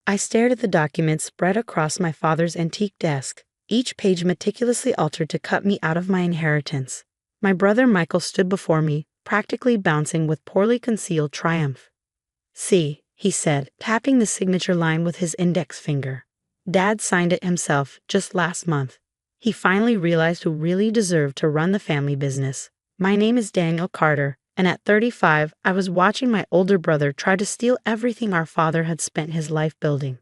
I stared at the documents spread across my father's antique desk, each page meticulously altered to cut me out of my inheritance. My brother Michael stood before me, practically bouncing with poorly concealed triumph. "See," he said, tapping the signature line with his index finger. "Dad signed it himself just last month. He finally realized who really deserved to run the family business. My name is Daniel Carter, and at 35, I was watching my older brother try to steal everything our father had spent his life building.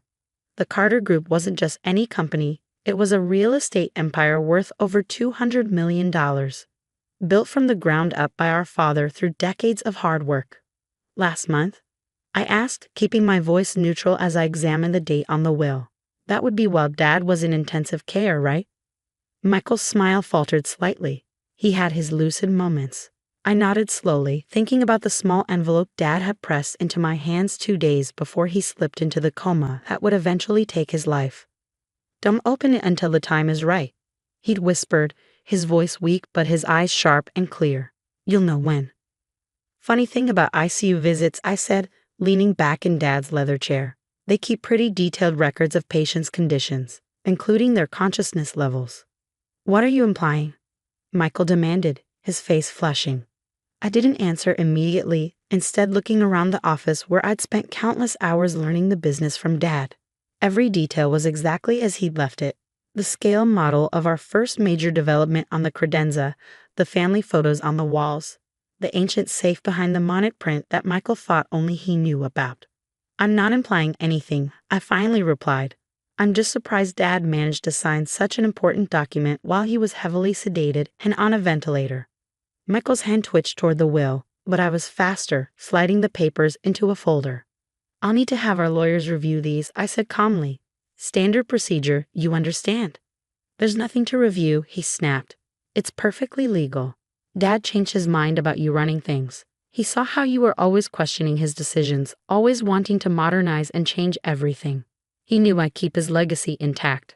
The Carter Group wasn't just any company, it was a real estate empire worth over $200 million, built from the ground up by our father through decades of hard work." "Last month?" I asked, keeping my voice neutral as I examined the date on the will. "That would be while Dad was in intensive care, right?" Michael's smile faltered slightly. He had his lucid moments. I nodded slowly, thinking about the small envelope Dad had pressed into my hands 2 days before he slipped into the coma that would eventually take his life. "Don't open it until the time is right," he'd whispered, his voice weak but his eyes sharp and clear. "You'll know when." "Funny thing about ICU visits," I said, leaning back in Dad's leather chair. "They keep pretty detailed records of patients' conditions, including their consciousness levels." "What are you implying?" Michael demanded, his face flushing. I didn't answer immediately, instead looking around the office where I'd spent countless hours learning the business from Dad. Every detail was exactly as he'd left it. The scale model of our first major development on the credenza, the family photos on the walls, the ancient safe behind the monet print that Michael thought only he knew about. "I'm not implying anything," I finally replied. "I'm just surprised Dad managed to sign such an important document while he was heavily sedated and on a ventilator." Michael's hand twitched toward the will, but I was faster, sliding the papers into a folder. "I'll need to have our lawyers review these," I said calmly. "Standard procedure, you understand." "There's nothing to review," he snapped. "It's perfectly legal. Dad changed his mind about you running things. He saw how you were always questioning his decisions, always wanting to modernize and change everything. He knew I'd keep his legacy intact."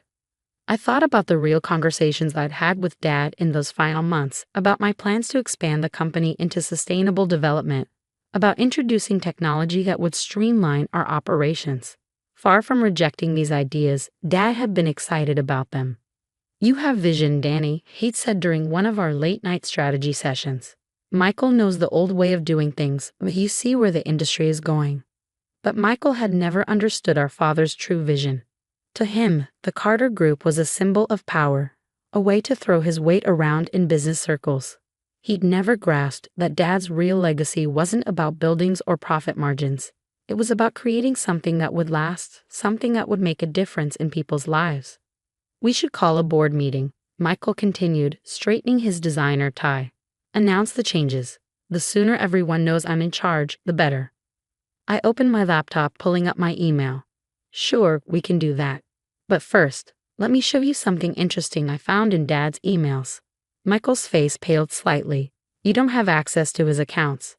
I thought about the real conversations I'd had with Dad in those final months, about my plans to expand the company into sustainable development, about introducing technology that would streamline our operations. Far from rejecting these ideas, Dad had been excited about them. "You have vision, Danny," he'd said during one of our late-night strategy sessions. "Michael knows the old way of doing things, but you see where the industry is going." But Michael had never understood our father's true vision. To him, the Carter Group was a symbol of power, a way to throw his weight around in business circles. He'd never grasped that Dad's real legacy wasn't about buildings or profit margins. It was about creating something that would last, something that would make a difference in people's lives. "We should call a board meeting," Michael continued, straightening his designer tie. "Announce the changes. The sooner everyone knows I'm in charge, the better." I opened my laptop, pulling up my email. "Sure, we can do that. But first, let me show you something interesting I found in Dad's emails." Michael's face paled slightly. "You don't have access to his accounts."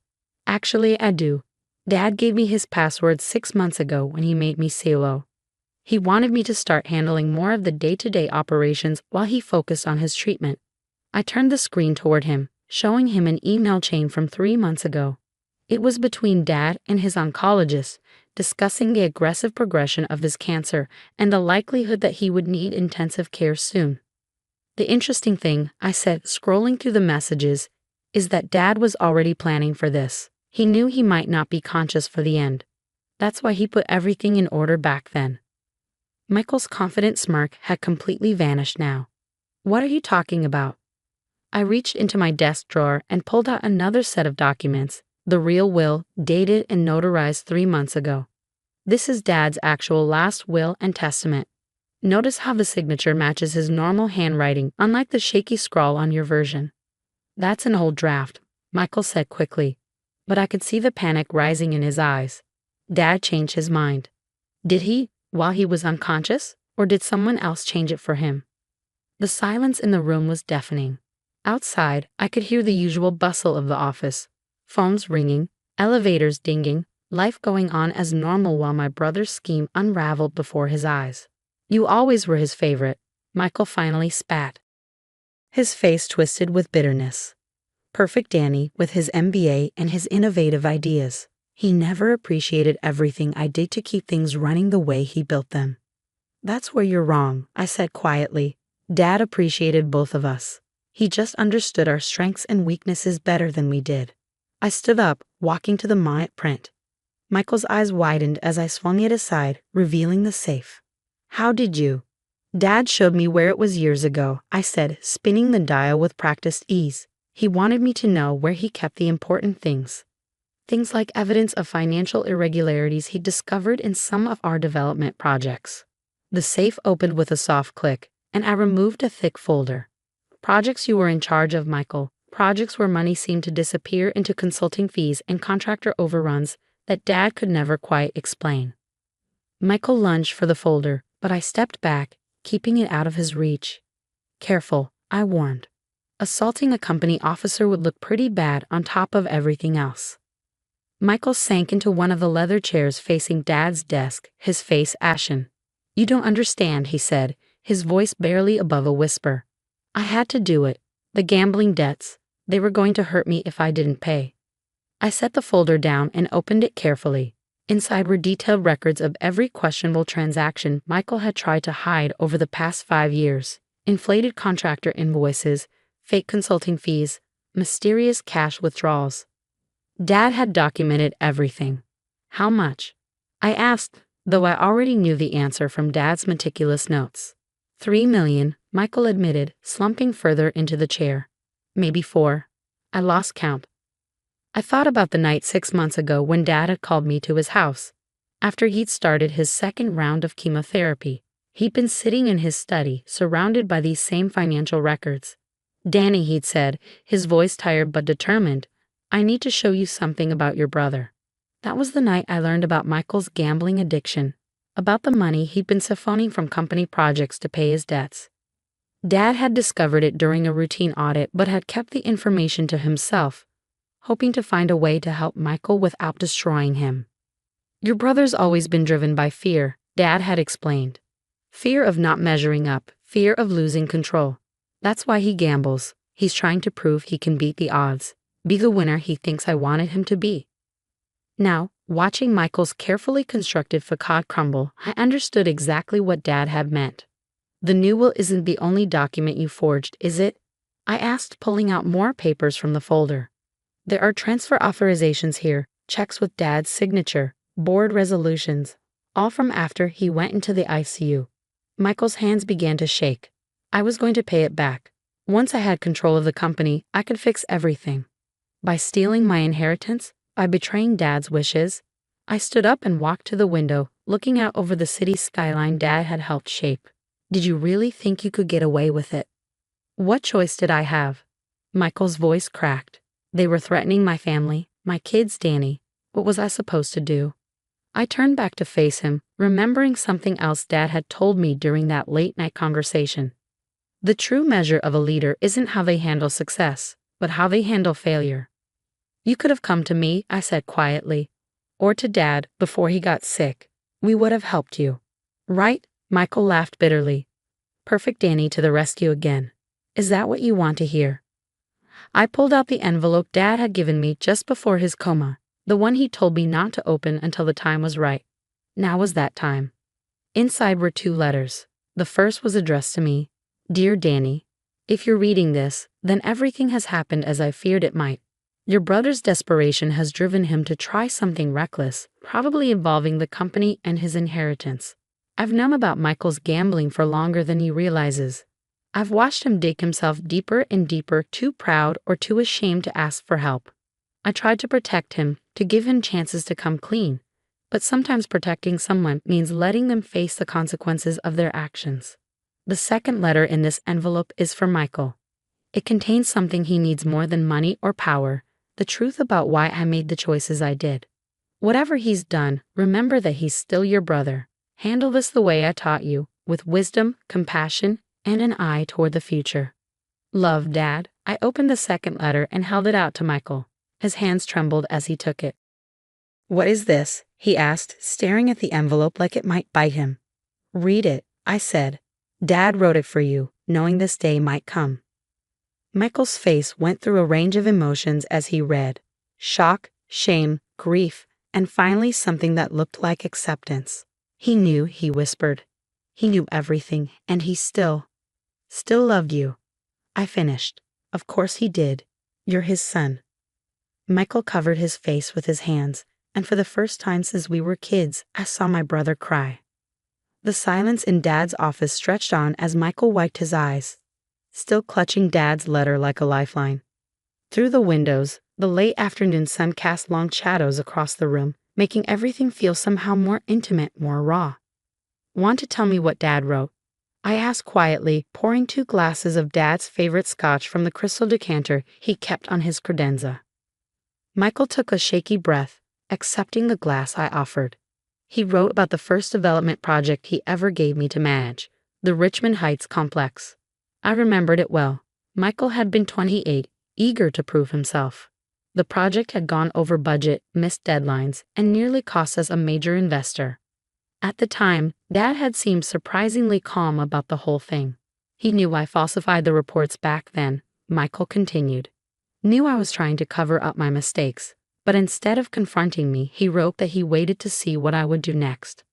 "Actually, I do. Dad gave me his password 6 months ago when he made me COO. He wanted me to start handling more of the day-to-day operations while he focused on his treatment." I turned the screen toward him, showing him an email chain from 3 months ago. It was between Dad and his oncologist, discussing the aggressive progression of his cancer and the likelihood that he would need intensive care soon. "The interesting thing," I said, scrolling through the messages, "is that Dad was already planning for this. He knew he might not be conscious for the end. That's why he put everything in order back then." Michael's confident smirk had completely vanished now. "What are you talking about?" I reached into my desk drawer and pulled out another set of documents, the real will, dated and notarized 3 months ago. This is Dad's actual last will and testament. Notice how the signature matches his normal handwriting, unlike the shaky scrawl on your version. "That's an old draft," Michael said quickly, but I could see the panic rising in his eyes. Dad changed his mind. Did he, while he was unconscious, or did someone else change it for him? The silence in the room was deafening. Outside, I could hear the usual bustle of the office. Phones ringing, elevators dinging, life going on as normal while my brother's scheme unraveled before his eyes. "You always were his favorite," Michael finally spat. His face twisted with bitterness. Perfect Danny with his MBA and his innovative ideas. He never appreciated everything I did to keep things running the way he built them. That's where you're wrong, I said quietly. Dad appreciated both of us. He just understood our strengths and weaknesses better than we did. I stood up, walking to the print. Michael's eyes widened as I swung it aside, revealing the safe. How did you? Dad showed me where it was years ago, I said, spinning the dial with practiced ease. He wanted me to know where he kept the important things. Things like evidence of financial irregularities he discovered in some of our development projects. The safe opened with a soft click, and I removed a thick folder. Projects you were in charge of, Michael. Projects where money seemed to disappear into consulting fees and contractor overruns that Dad could never quite explain. Michael lunged for the folder, but I stepped back, keeping it out of his reach. Careful, I warned. Assaulting a company officer would look pretty bad on top of everything else. Michael sank into one of the leather chairs facing Dad's desk, his face ashen. You don't understand, he said, his voice barely above a whisper. I had to do it. The gambling debts. They were going to hurt me if I didn't pay. I set the folder down and opened it carefully. Inside were detailed records of every questionable transaction Michael had tried to hide over the past 5 years. Inflated contractor invoices, fake consulting fees, mysterious cash withdrawals. Dad had documented everything. How much? I asked, though I already knew the answer from Dad's meticulous notes. 3 million, Michael admitted, slumping further into the chair. Maybe 4. I lost count. I thought about the night 6 months ago when Dad had called me to his house. After he'd started his second round of chemotherapy, he'd been sitting in his study, surrounded by these same financial records. Danny, he'd said, his voice tired but determined, I need to show you something about your brother. That was the night I learned about Michael's gambling addiction, about the money he'd been siphoning from company projects to pay his debts. Dad had discovered it during a routine audit but had kept the information to himself, hoping to find a way to help Michael without destroying him. Your brother's always been driven by fear, Dad had explained. Fear of not measuring up, fear of losing control. That's why he gambles. He's trying to prove he can beat the odds, be the winner he thinks I wanted him to be. Now, watching Michael's carefully constructed facade crumble, I understood exactly what Dad had meant. The new will isn't the only document you forged, is it? I asked, pulling out more papers from the folder. There are transfer authorizations here, checks with Dad's signature, board resolutions, all from after he went into the ICU. Michael's hands began to shake. I was going to pay it back. Once I had control of the company, I could fix everything. By stealing my inheritance, by betraying Dad's wishes, I stood up and walked to the window, looking out over the city skyline Dad had helped shape. Did you really think you could get away with it? What choice did I have? Michael's voice cracked. They were threatening my family, my kids, Danny. What was I supposed to do? I turned back to face him, remembering something else Dad had told me during that late-night conversation. The true measure of a leader isn't how they handle success, but how they handle failure. You could have come to me, I said quietly, or to Dad before he got sick. We would have helped you. Right? Michael laughed bitterly. Perfect Danny to the rescue again. Is that what you want to hear? I pulled out the envelope Dad had given me just before his coma, the one he told me not to open until the time was right. Now was that time. Inside were 2 letters. The first was addressed to me. Dear Danny, if you're reading this, then everything has happened as I feared it might. Your brother's desperation has driven him to try something reckless, probably involving the company and his inheritance. I've known about Michael's gambling for longer than he realizes. I've watched him dig himself deeper and deeper, too proud or too ashamed to ask for help. I tried to protect him, to give him chances to come clean, but sometimes protecting someone means letting them face the consequences of their actions. The second letter in this envelope is for Michael. It contains something he needs more than money or power, the truth about why I made the choices I did. Whatever he's done, remember that he's still your brother. Handle this the way I taught you, with wisdom, compassion, and an eye toward the future. Love, Dad. I opened the second letter and held it out to Michael. His hands trembled as he took it. What is this? He asked, staring at the envelope like it might bite him. Read it, I said. Dad wrote it for you, knowing this day might come. Michael's face went through a range of emotions as he read. Shock, shame, grief, and finally something that looked like acceptance. He knew, he whispered. He knew everything, and he still loved you. I finished. Of course he did. You're his son. Michael covered his face with his hands, and for the first time since we were kids, I saw my brother cry. The silence in Dad's office stretched on as Michael wiped his eyes, still clutching Dad's letter like a lifeline. Through the windows, the late afternoon sun cast long shadows across the room, making everything feel somehow more intimate, more raw. Want to tell me what Dad wrote? I asked quietly, pouring 2 glasses of Dad's favorite scotch from the crystal decanter he kept on his credenza. Michael took a shaky breath, accepting the glass I offered. He wrote about the first development project he ever gave me to manage, the Richmond Heights complex. I remembered it well. Michael had been 28, eager to prove himself. The project had gone over budget, missed deadlines, and nearly cost us a major investor. At the time, Dad had seemed surprisingly calm about the whole thing. He knew I falsified the reports back then, Michael continued. Knew I was trying to cover up my mistakes, but instead of confronting me, he wrote that he waited to see what I would do next.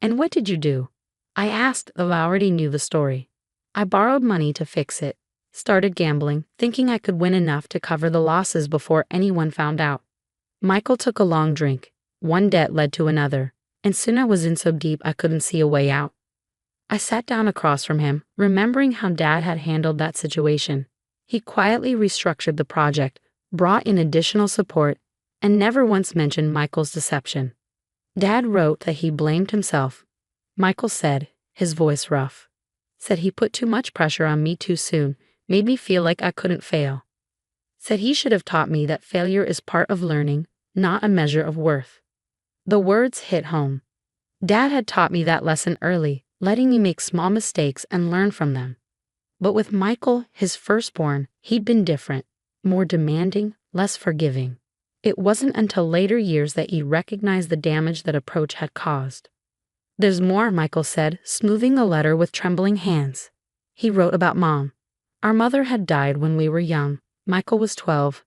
And what did you do? I asked, though I already knew the story. I borrowed money to fix it, started gambling, thinking I could win enough to cover the losses before anyone found out. Michael took a long drink. One debt led to another, and soon I was in so deep I couldn't see a way out. I sat down across from him, remembering how Dad had handled that situation. He quietly restructured the project, brought in additional support, and never once mentioned Michael's deception. Dad wrote that he blamed himself. Michael said, his voice rough, said he put too much pressure on me too soon, made me feel like I couldn't fail. Said he should have taught me that failure is part of learning, not a measure of worth. The words hit home. Dad had taught me that lesson early, letting me make small mistakes and learn from them. But with Michael, his firstborn, he'd been different, more demanding, less forgiving. It wasn't until later years that he recognized the damage that approach had caused. There's more, Michael said, smoothing the letter with trembling hands. He wrote about Mom. Our mother had died when we were young. Michael was 12.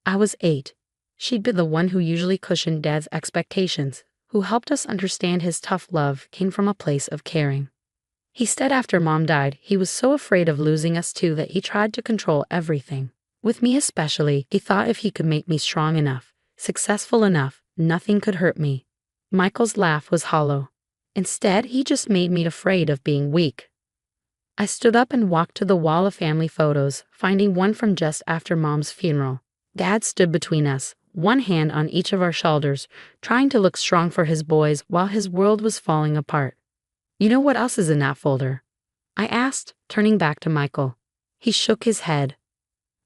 I was 8. She'd been the one who usually cushioned Dad's expectations, who helped us understand his tough love came from a place of caring. He said after Mom died, he was so afraid of losing us too that he tried to control everything. With me especially, he thought if he could make me strong enough, successful enough, nothing could hurt me. Michael's laugh was hollow. Instead, he just made me afraid of being weak. I stood up and walked to the wall of family photos, finding one from just after Mom's funeral. Dad stood between us, one hand on each of our shoulders, trying to look strong for his boys while his world was falling apart. You know what else is in that folder? I asked, turning back to Michael. He shook his head.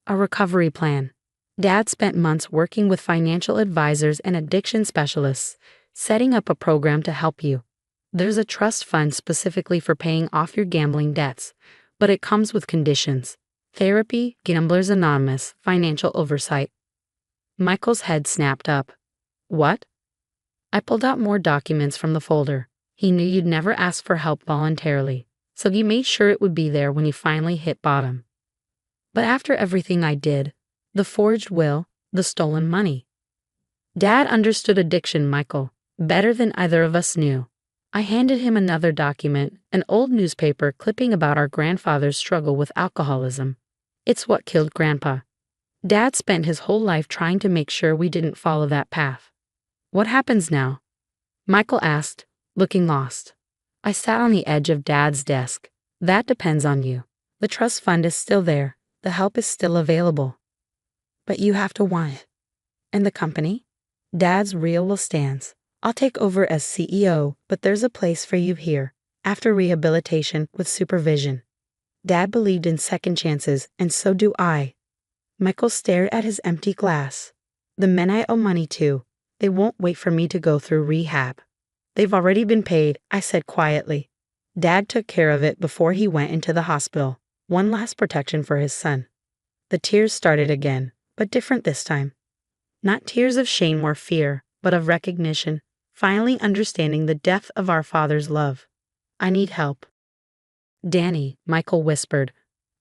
A recovery plan. Dad spent months working with financial advisors and addiction specialists, setting up a program to help you. There's a trust fund specifically for paying off your gambling debts, but it comes with conditions. Therapy, Gamblers Anonymous, financial oversight. Michael's head snapped up. What? I pulled out more documents from the folder. He knew you'd never ask for help voluntarily, so he made sure it would be there when you finally hit bottom. But after everything I did, the forged will, the stolen money. Dad understood addiction, Michael, better than either of us knew. I handed him another document, an old newspaper clipping about our grandfather's struggle with alcoholism. It's what killed Grandpa. Dad spent his whole life trying to make sure we didn't follow that path. What happens now? Michael asked, looking lost. I sat on the edge of Dad's desk. That depends on you. The trust fund is still there. The help is still available. But you have to want it. And the company? Dad's real will stands. I'll take over as CEO, but there's a place for you here, after rehabilitation with supervision. Dad believed in second chances, and so do I. Michael stared at his empty glass. The men I owe money to, they won't wait for me to go through rehab. They've already been paid, I said quietly. Dad took care of it before he went into the hospital. One last protection for his son. The tears started again, but different this time. Not tears of shame or fear, but of recognition, finally understanding the depth of our father's love. I need help. Danny, Michael whispered,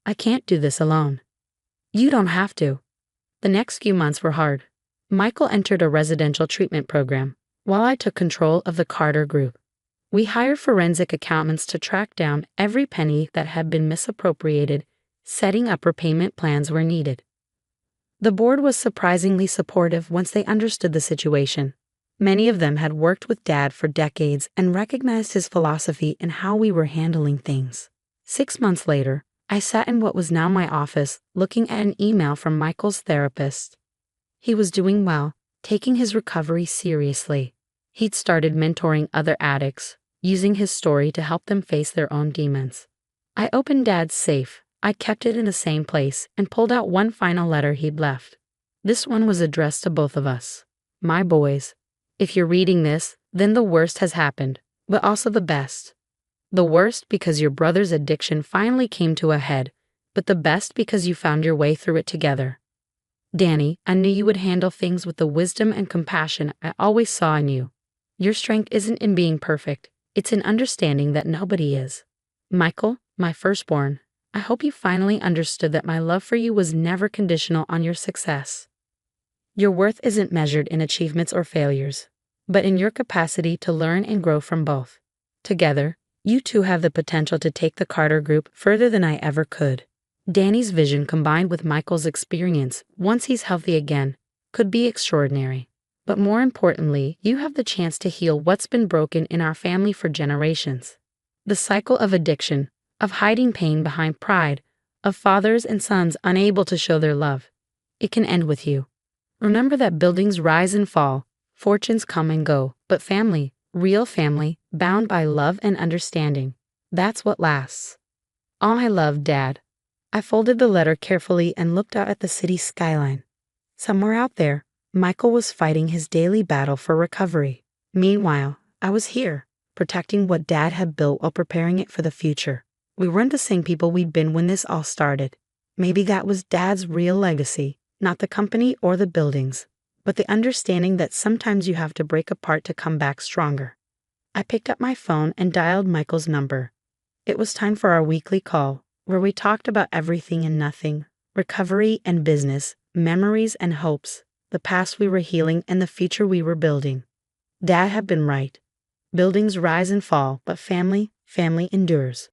I can't do this alone. You don't have to. The next few months were hard. Michael entered a residential treatment program, while I took control of the Carter Group. We hired forensic accountants to track down every penny that had been misappropriated, setting up repayment plans where needed. The board was surprisingly supportive once they understood the situation. Many of them had worked with Dad for decades and recognized his philosophy in how we were handling things. 6 months later, I sat in what was now my office, looking at an email from Michael's therapist. He was doing well, taking his recovery seriously. He'd started mentoring other addicts, using his story to help them face their own demons. I opened Dad's safe. I kept it in the same place and pulled out one final letter he'd left. This one was addressed to both of us. My boys, if you're reading this, then the worst has happened, but also the best. The worst because your brother's addiction finally came to a head, but the best because you found your way through it together. Danny, I knew you would handle things with the wisdom and compassion I always saw in you. Your strength isn't in being perfect, it's in understanding that nobody is. Michael, my firstborn, I hope you finally understood that my love for you was never conditional on your success. Your worth isn't measured in achievements or failures, but in your capacity to learn and grow from both. Together, you two have the potential to take the Carter Group further than I ever could. Danny's vision combined with Michael's experience, once he's healthy again, could be extraordinary. But more importantly, you have the chance to heal what's been broken in our family for generations. The cycle of addiction, of hiding pain behind pride, of fathers and sons unable to show their love. It can end with you. Remember that buildings rise and fall, fortunes come and go, but family, real family, bound by love and understanding, that's what lasts. All I love, Dad. I folded the letter carefully and looked out at the city skyline. Somewhere out there, Michael was fighting his daily battle for recovery. Meanwhile, I was here, protecting what Dad had built while preparing it for the future. We weren't the same people we'd been when this all started. Maybe that was Dad's real legacy, not the company or the buildings, but the understanding that sometimes you have to break apart to come back stronger. I picked up my phone and dialed Michael's number. It was time for our weekly call, where we talked about everything and nothing, recovery and business, memories and hopes, the past we were healing and the future we were building. Dad had been right. Buildings rise and fall, but family endures.